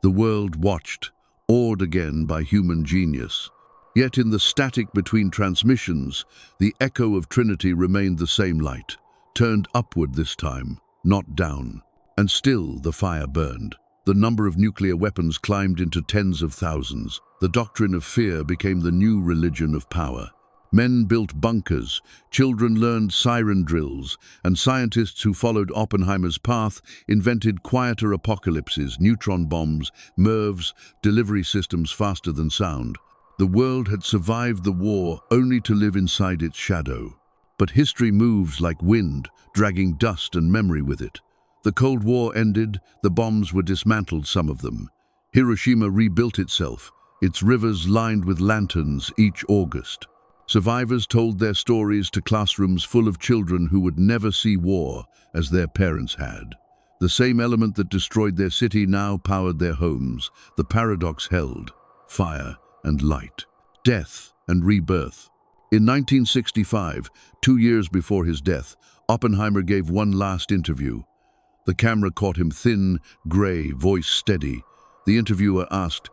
The world watched, awed again by human genius. Yet in the static between transmissions, the echo of Trinity remained the same light, turned upward this time, not down. And still the fire burned. The number of nuclear weapons climbed into tens of thousands. The doctrine of fear became the new religion of power. Men built bunkers, children learned siren drills, and scientists who followed Oppenheimer's path invented quieter apocalypses, neutron bombs, MIRVs, delivery systems faster than sound. The world had survived the war only to live inside its shadow. But history moves like wind, dragging dust and memory with it. The Cold War ended, the bombs were dismantled, some of them. Hiroshima rebuilt itself, its rivers lined with lanterns each August. Survivors told their stories to classrooms full of children who would never see war as their parents had. The same element that destroyed their city now powered their homes. The paradox held: fire and light, death and rebirth. In 1965, 2 years before his death, Oppenheimer gave one last interview. The camera caught him, thin, grey, voice steady. The interviewer asked,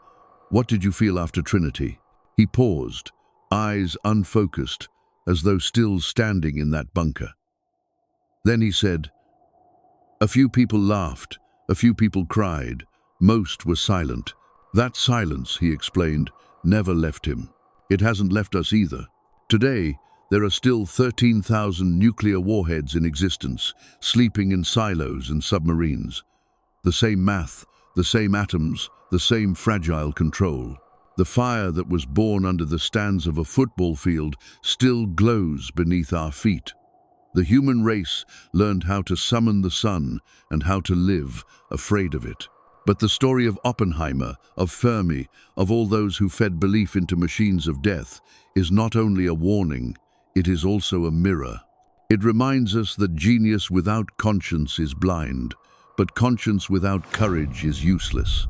"What did you feel after Trinity?" He paused, eyes unfocused, as though still standing in that bunker. Then he said, "A few people laughed, a few people cried, most were silent. That silence," he explained, "never left him. It hasn't left us either." Today, there are still 13,000 nuclear warheads in existence, sleeping in silos and submarines. The same math, the same atoms, the same fragile control. The fire that was born under the stands of a football field still glows beneath our feet. The human race learned how to summon the sun and how to live afraid of it. But the story of Oppenheimer, of Fermi, of all those who fed belief into machines of death, is not only a warning, it is also a mirror. It reminds us that genius without conscience is blind, but conscience without courage is useless.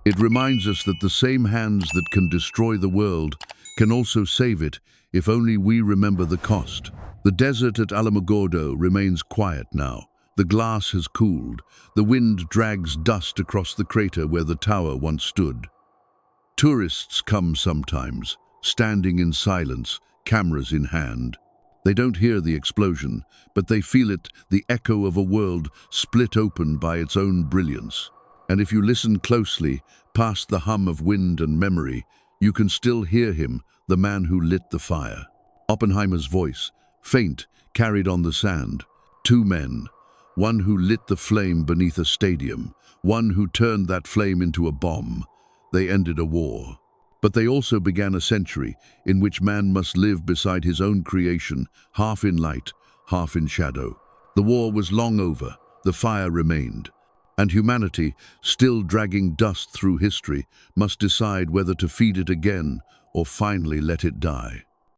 It reminds us that the same hands that can destroy the world can also save it if only we remember the cost. The desert at Alamogordo remains quiet now. The glass has cooled. The wind drags dust across the crater where the tower once stood. Tourists come sometimes, standing in silence, cameras in hand. They don't hear the explosion, but they feel it, the echo of a world split open by its own brilliance. And if you listen closely, past the hum of wind and memory, you can still hear him, the man who lit the fire. Oppenheimer's voice, faint, carried on the sand. Two men, one who lit the flame beneath a stadium, one who turned that flame into a bomb. They ended a war. But they also began a century in which man must live beside his own creation, half in light, half in shadow. The war was long over, the fire remained. And humanity, still dragging dust through history, must decide whether to feed it again or finally let it die.